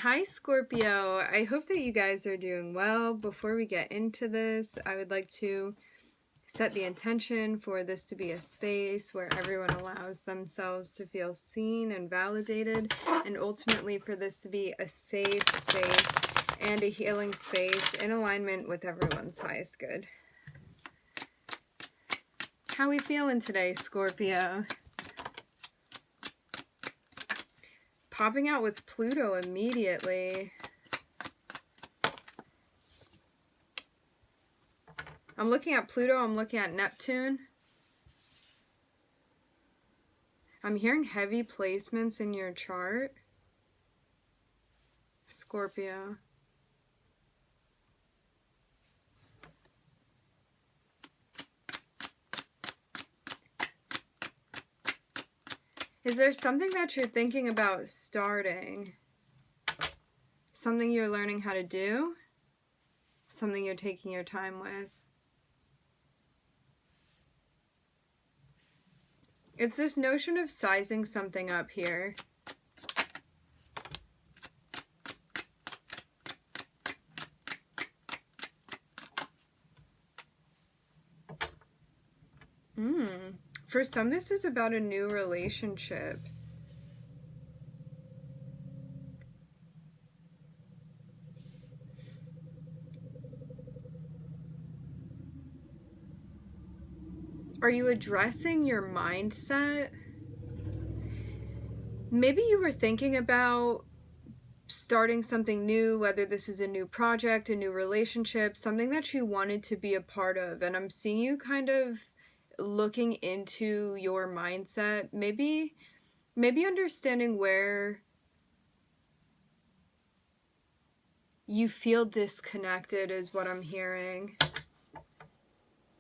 Hi Scorpio, I hope that you guys are doing well. Before we get into this, I would like to set the intention for this to be a space where everyone allows themselves to feel seen and validated, and ultimately for this to be a safe space and a healing space in alignment with everyone's highest good. How we feeling today, Scorpio? Popping out with Pluto immediately. I'm looking at Pluto, I'm looking at Neptune. I'm hearing heavy placements in your chart, Scorpio. Is there something that you're thinking about starting? Something you're learning how to do? Something you're taking your time with? It's this notion of sizing something up here. For some, this is about a new relationship. Are you addressing your mindset? Maybe you were thinking about starting something new, whether this is a new project, a new relationship, something that you wanted to be a part of. And I'm seeing you kind of looking into your mindset, maybe understanding where you feel disconnected is what I'm hearing.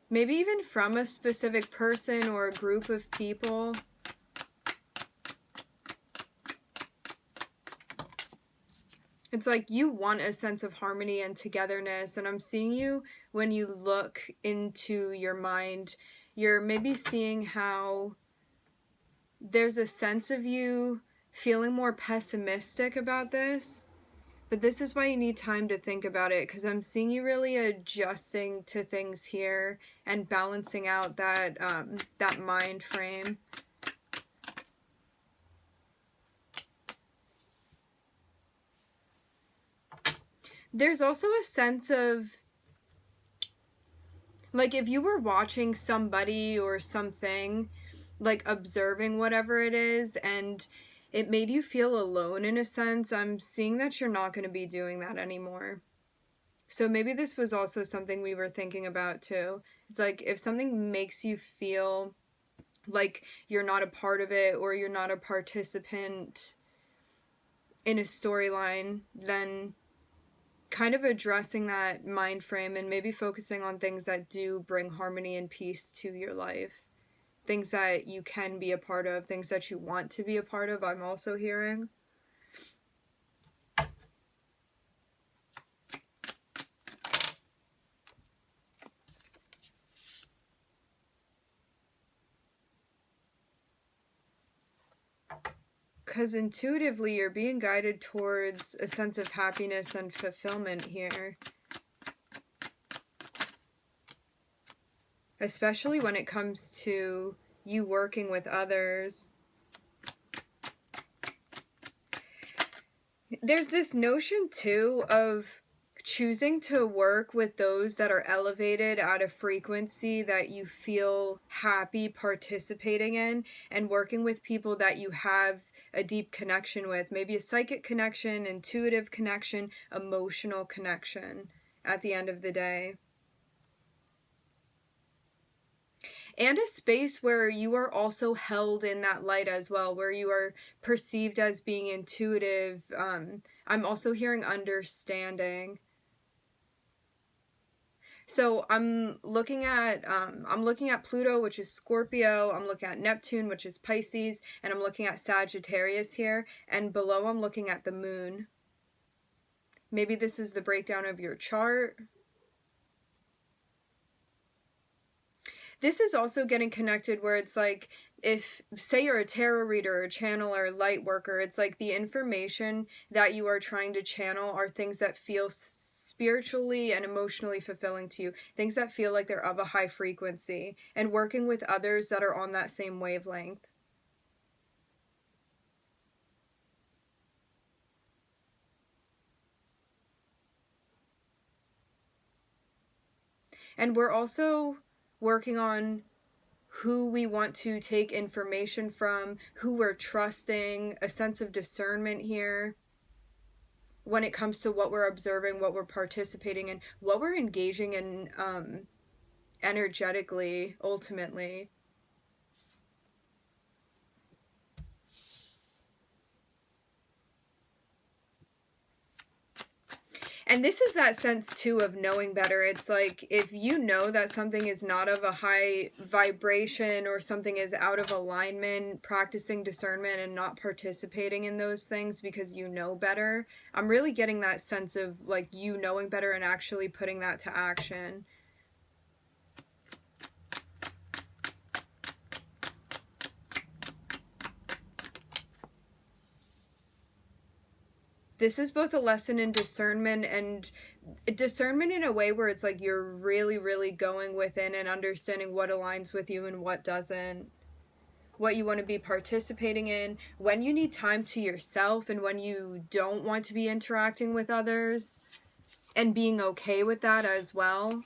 Maybe even from a specific person or a group of people. It's like you want a sense of harmony and togetherness, and I'm seeing you when you look into your mind, you're maybe seeing how there's a sense of you feeling more pessimistic about this, but this is why you need time to think about it, because I'm seeing you really adjusting to things here and balancing out that that mind frame. There's also a sense of, like, if you were watching somebody or something, like observing whatever it is, and it made you feel alone in a sense, I'm seeing that you're not going to be doing that anymore. So maybe this was also something we were thinking about too. It's like if something makes you feel like you're not a part of it or you're not a participant in a storyline, then kind of addressing that mind frame and maybe focusing on things that do bring harmony and peace to your life. Things that you can be a part of, things that you want to be a part of, I'm also hearing. Because intuitively you're being guided towards a sense of happiness and fulfillment here. Especially when it comes to you working with others. There's this notion too of choosing to work with those that are elevated at a frequency that you feel happy participating in, and working with people that you have a deep connection with, maybe a psychic connection, intuitive connection, emotional connection at the end of the day. And a space where you are also held in that light as well, where you are perceived as being intuitive. I'm also hearing understanding. So I'm looking at Pluto, which is Scorpio. I'm looking at Neptune, which is Pisces, and I'm looking at Sagittarius here. And below, I'm looking at the moon. Maybe this is the breakdown of your chart. This is also getting connected where it's like if, say you're a tarot reader, a channeler, light worker, it's like the information that you are trying to channel are things that feel spiritually and emotionally fulfilling to you, things that feel like they're of a high frequency, and working with others that are on that same wavelength. And we're also working on who we want to take information from, who we're trusting, a sense of discernment here when it comes to what we're observing, what we're participating in, what we're engaging in energetically, ultimately. And this is that sense too of knowing better. It's like if you know that something is not of a high vibration or something is out of alignment, practicing discernment and not participating in those things because you know better. I'm really getting that sense of like you knowing better and actually putting that to action. This is both a lesson in discernment and discernment in a way where it's like you're really, really going within and understanding what aligns with you and what doesn't, what you want to be participating in, when you need time to yourself and when you don't want to be interacting with others, and being okay with that as well.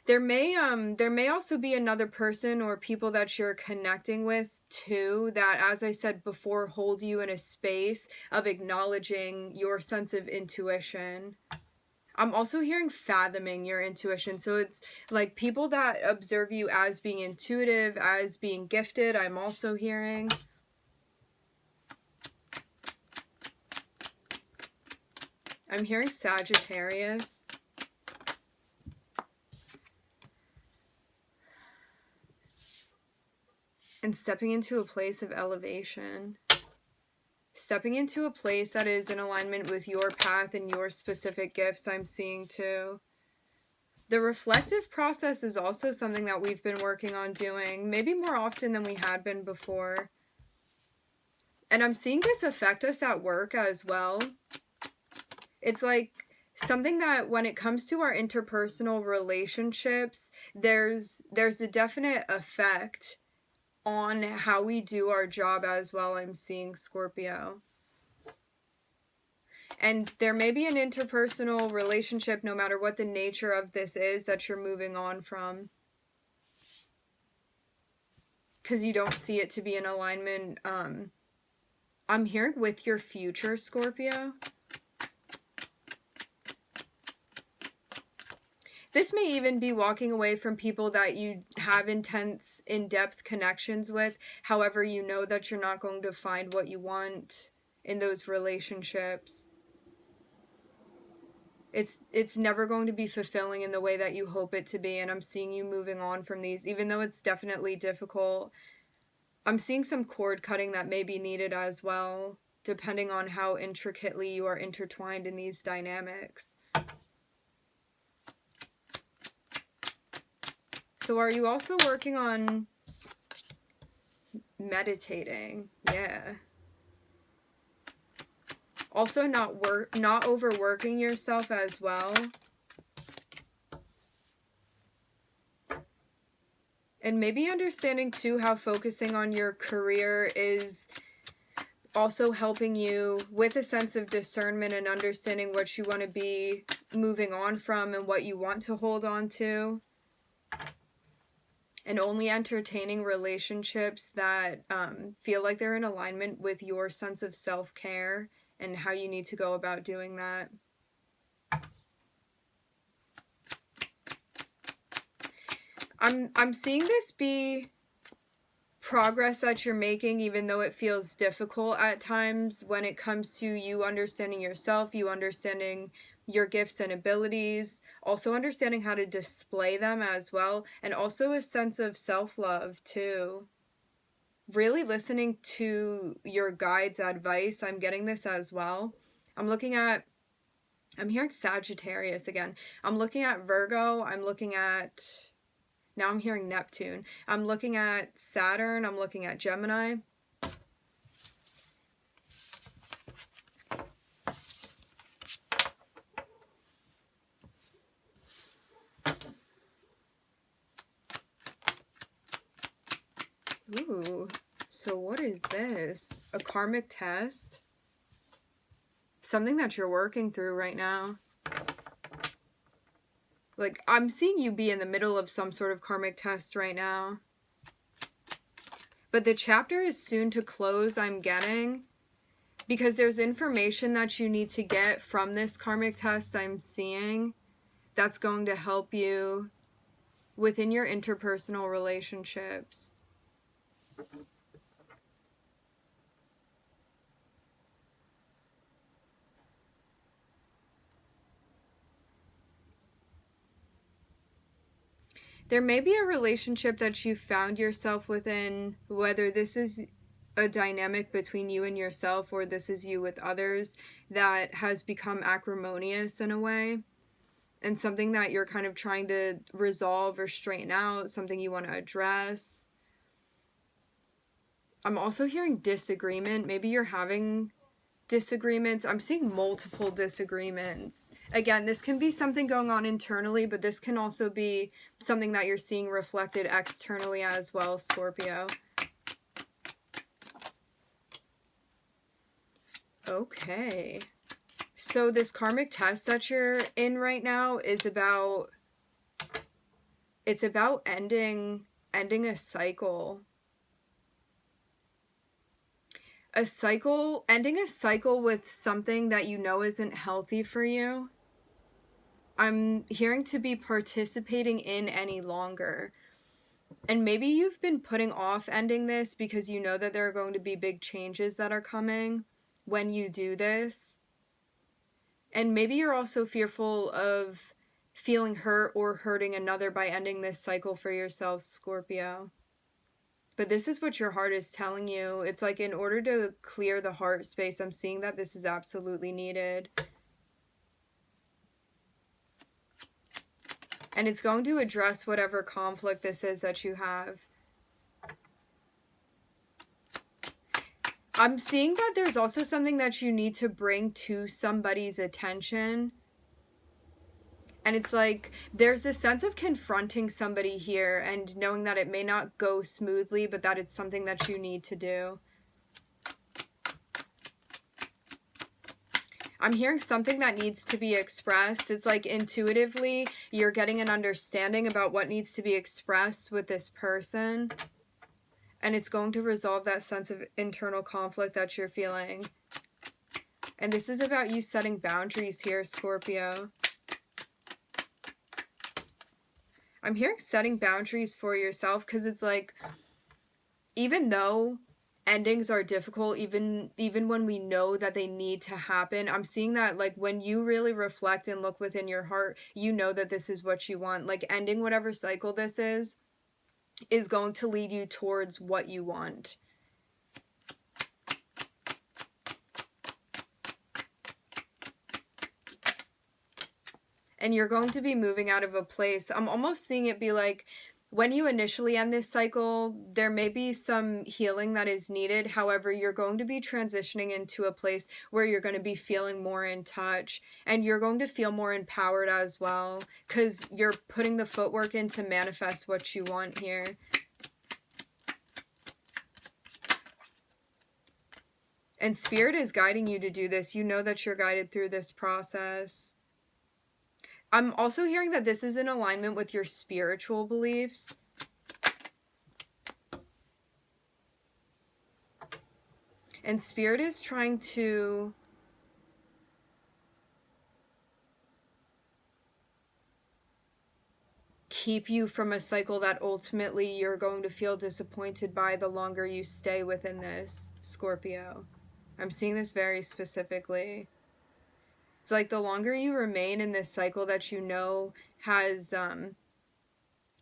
There may also be another person or people that you're connecting with too that, as I said before, hold you in a space of acknowledging your sense of intuition. I'm also hearing fathoming your intuition. So it's like people that observe you as being intuitive, as being gifted. I'm also hearing. I'm hearing Sagittarius. And stepping into a place of elevation. Stepping into a place that is in alignment with your path and your specific gifts, I'm seeing too. The reflective process is also something that we've been working on doing, maybe more often than we had been before. And I'm seeing this affect us at work as well. It's like something that when it comes to our interpersonal relationships, there's a definite effect on how we do our job as well. I'm seeing Scorpio. And there may be an interpersonal relationship, no matter what the nature of this is, that you're moving on from. Because you don't see it to be in alignment. I'm hearing with your future, Scorpio. This may even be walking away from people that you have intense, in-depth connections with. However, you know that you're not going to find what you want in those relationships. It's never going to be fulfilling in the way that you hope it to be, and I'm seeing you moving on from these, even though it's definitely difficult. I'm seeing some cord cutting that may be needed as well, depending on how intricately you are intertwined in these dynamics. So are you also working on meditating? Yeah. Also not overworking yourself as well. And maybe understanding too how focusing on your career is also helping you with a sense of discernment and understanding what you want to be moving on from and what you want to hold on to. And only entertaining relationships that feel like they're in alignment with your sense of self-care and how you need to go about doing that. I'm seeing this be progress that you're making, even though it feels difficult at times when it comes to you understanding yourself, you understanding your gifts and abilities, also understanding how to display them as well, and also a sense of self-love too. Really listening to your guides' advice. I'm getting this as well. I'm hearing Sagittarius again. I'm looking at Virgo. I'm looking at Now I'm hearing Neptune. I'm looking at Saturn. I'm looking at Gemini. Ooh, so what is this? A karmic test? Something that you're working through right now. Like, I'm seeing you be in the middle of some sort of karmic test right now. But the chapter is soon to close, I'm getting. Because there's information that you need to get from this karmic test I'm seeing. That's going to help you within your interpersonal relationships. There may be a relationship that you found yourself within, whether this is a dynamic between you and yourself or this is you with others, that has become acrimonious in a way, and something that you're kind of trying to resolve or straighten out, something you want to address. I'm also hearing disagreement. Maybe you're having disagreements. I'm seeing multiple disagreements. Again, this can be something going on internally, but this can also be something that you're seeing reflected externally as well, Scorpio. Okay. So this karmic test that you're in right now is about, it's about ending a cycle. Ending a cycle with something that you know isn't healthy for you. I'm hearing to be participating in any longer. And maybe you've been putting off ending this because you know that there are going to be big changes that are coming when you do this. And maybe you're also fearful of feeling hurt or hurting another by ending this cycle for yourself, Scorpio. But this is what your heart is telling you. It's like, in order to clear the heart space, I'm seeing that this is absolutely needed. And it's going to address whatever conflict this is that you have. I'm seeing that there's also something that you need to bring to somebody's attention. And it's like, there's a sense of confronting somebody here and knowing that it may not go smoothly, but that it's something that you need to do. I'm hearing something that needs to be expressed. It's like intuitively, you're getting an understanding about what needs to be expressed with this person. And it's going to resolve that sense of internal conflict that you're feeling. And this is about you setting boundaries here, Scorpio. I'm hearing setting boundaries for yourself, because it's like, even though endings are difficult, even when we know that they need to happen, I'm seeing that, like, when you really reflect and look within your heart, you know that this is what you want. Like, ending whatever cycle this is going to lead you towards what you want. And you're going to be moving out of a place. I'm almost seeing it be like, when you initially end this cycle, there may be some healing that is needed. However, you're going to be transitioning into a place where you're going to be feeling more in touch, and you're going to feel more empowered as well, because you're putting the footwork in to manifest what you want here. And Spirit is guiding you to do this. You know that you're guided through this process. I'm also hearing that this is in alignment with your spiritual beliefs. And Spirit is trying to keep you from a cycle that ultimately you're going to feel disappointed by the longer you stay within this, Scorpio. I'm seeing this very specifically. It's like, the longer you remain in this cycle that you know has,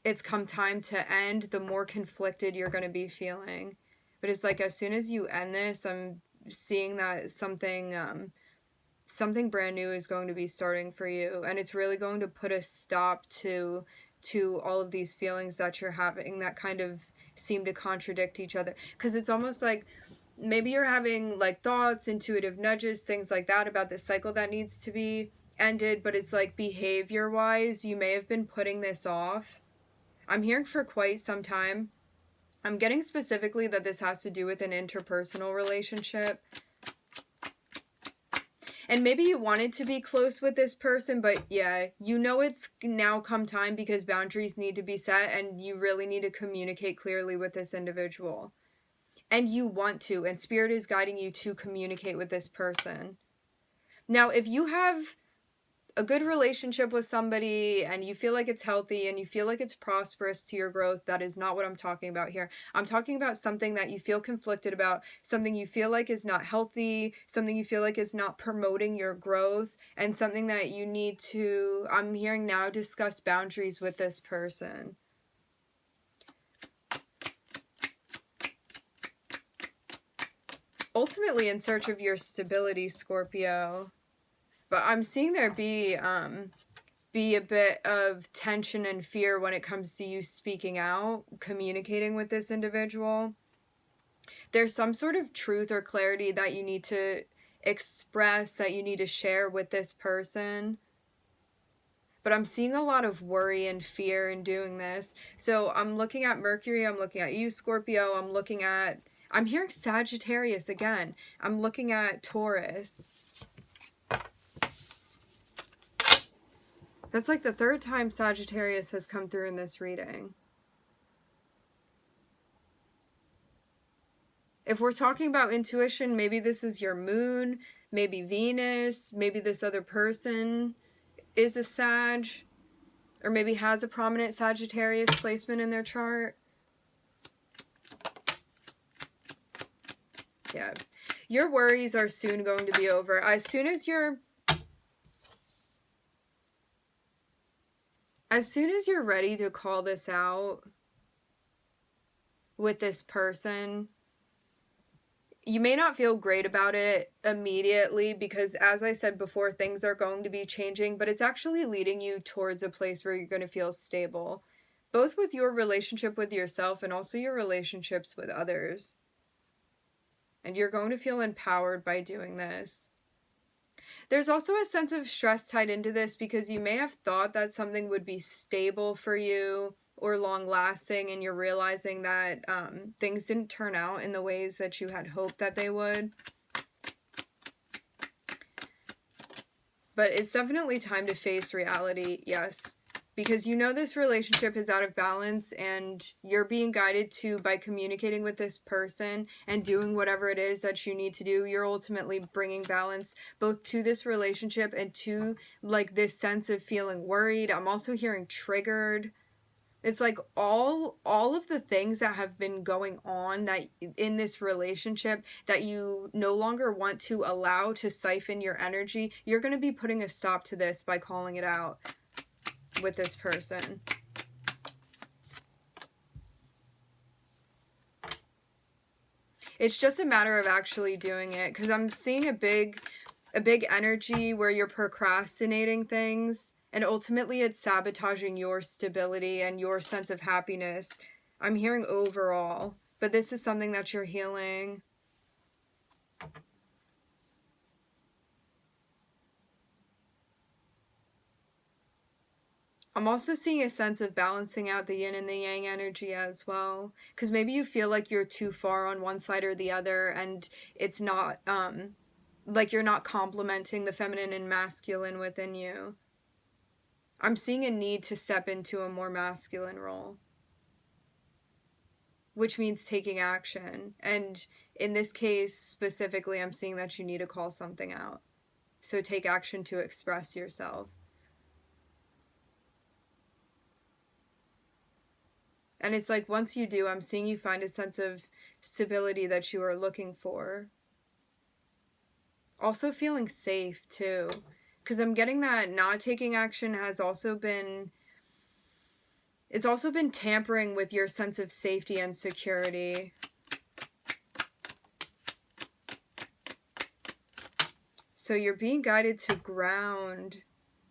it's come time to end, the more conflicted you're going to be feeling. But it's like, as soon as you end this, I'm seeing that something brand new is going to be starting for you. And it's really going to put a stop to to all of these feelings that you're having that kind of seem to contradict each other. Because it's almost like maybe you're having like thoughts, intuitive nudges, things like that about this cycle that needs to be ended, but it's like behavior wise, you may have been putting this off. I'm hearing for quite some time. I'm getting specifically that this has to do with an interpersonal relationship. And maybe you wanted to be close with this person, but yeah, you know it's now come time because boundaries need to be set and you really need to communicate clearly with this individual. And you want to, and Spirit is guiding you to communicate with this person. Now, if you have a good relationship with somebody and you feel like it's healthy and you feel like it's prosperous to your growth, that is not what I'm talking about here. I'm talking about something that you feel conflicted about, something you feel like is not healthy, something you feel like is not promoting your growth, and something that you need to, I'm hearing now, discuss boundaries with this person. Ultimately in search of your stability, Scorpio. But I'm seeing there be a bit of tension and fear when it comes to you speaking out, communicating with this individual. There's some sort of truth or clarity that you need to express, that you need to share with this person. But I'm seeing a lot of worry and fear in doing this. So I'm looking at Mercury, I'm looking at you, Scorpio, I'm hearing Sagittarius again. I'm looking at Taurus. That's like the third time Sagittarius has come through in this reading. If we're talking about intuition, maybe this is your moon, maybe Venus, maybe this other person is a Sag, or maybe has a prominent Sagittarius placement in their chart. Yeah. Your worries are soon going to be over. As soon as you're ready to call this out with this person, you may not feel great about it immediately because, as I said before, things are going to be changing, but it's actually leading you towards a place where you're going to feel stable, both with your relationship with yourself and also your relationships with others. And you're going to feel empowered by doing this. There's also a sense of stress tied into this because you may have thought that something would be stable for you or long-lasting, and you're realizing that things didn't turn out in the ways that you had hoped that they would. But it's definitely time to face reality, yes. Because you know this relationship is out of balance and you're being guided to, by communicating with this person and doing whatever it is that you need to do, you're ultimately bringing balance both to this relationship and to like this sense of feeling worried. I'm also hearing triggered. It's like all of the things that have been going on that in this relationship that you no longer want to allow to siphon your energy, you're going to be putting a stop to this by calling it out with this person. It's just a matter of actually doing it, because I'm seeing a big energy where you're procrastinating things and ultimately it's sabotaging your stability and your sense of happiness. I'm hearing overall, but this is something that you're healing. I'm also seeing a sense of balancing out the yin and the yang energy as well. Because maybe you feel like you're too far on one side or the other and it's not, like you're not complementing the feminine and masculine within you. I'm seeing a need to step into a more masculine role, which means taking action. And in this case specifically, I'm seeing that you need to call something out. So take action to express yourself. And it's like once you do, I'm seeing you find a sense of stability that you are looking for. Also feeling safe too. Because I'm getting that not taking action has also been... it's also been tampering with your sense of safety and security. So you're being guided to ground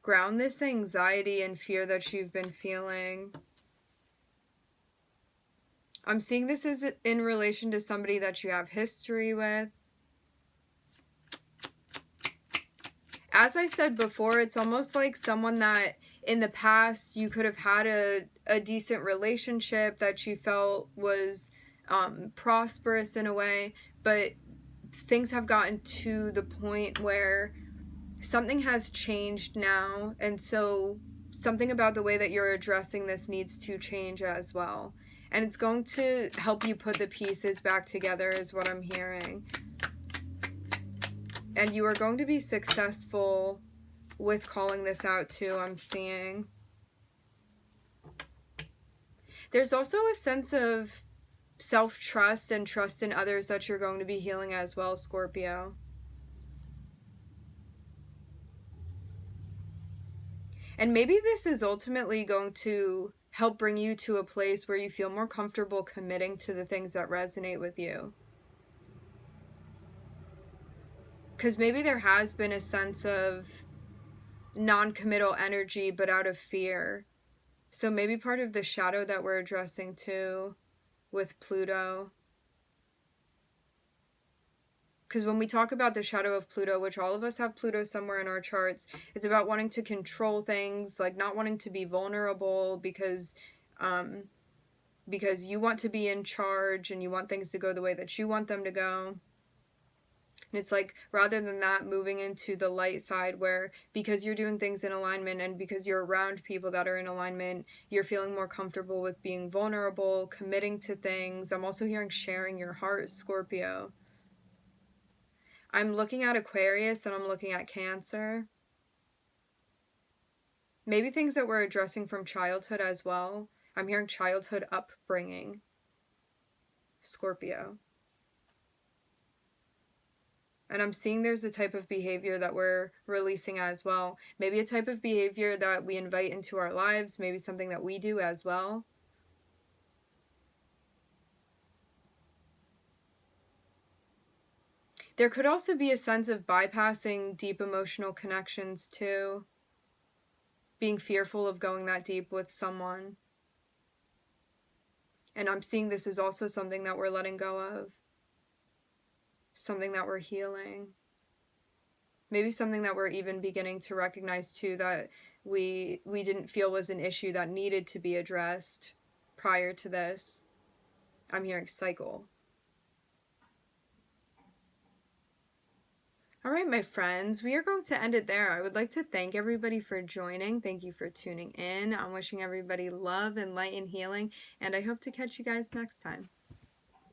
ground this anxiety and fear that you've been feeling. I'm seeing this as in relation to somebody that you have history with. As I said before, it's almost like someone that in the past you could have had a decent relationship that you felt was prosperous in a way, but things have gotten to the point where something has changed now, and so something about the way that you're addressing this needs to change as well. And it's going to help you put the pieces back together is what I'm hearing. And you are going to be successful with calling this out too, I'm seeing. There's also a sense of self-trust and trust in others that you're going to be healing as well, Scorpio. And maybe this is ultimately going to help bring you to a place where you feel more comfortable committing to the things that resonate with you. Because maybe there has been a sense of non-committal energy, but out of fear. So maybe part of the shadow that we're addressing too with Pluto. Because when we talk about the shadow of Pluto, which all of us have Pluto somewhere in our charts, it's about wanting to control things, like not wanting to be vulnerable because you want to be in charge and you want things to go the way that you want them to go. And it's like, rather than that, moving into the light side where because you're doing things in alignment and because you're around people that are in alignment, you're feeling more comfortable with being vulnerable, committing to things. I'm also hearing sharing your heart, Scorpio. I'm looking at Aquarius and I'm looking at Cancer. Maybe things that we're addressing from childhood as well. I'm hearing childhood upbringing, Scorpio. And I'm seeing there's a type of behavior that we're releasing as well. Maybe a type of behavior that we invite into our lives, maybe something that we do as well. There could also be a sense of bypassing deep emotional connections too. Being fearful of going that deep with someone. And I'm seeing this is also something that we're letting go of. Something that we're healing. Maybe something that we're even beginning to recognize too that we didn't feel was an issue that needed to be addressed prior to this. I'm hearing cycle. All right, my friends, we are going to end it there. I would like to thank everybody for joining. Thank you for tuning in. I'm wishing everybody love and light and healing, and I hope to catch you guys next time.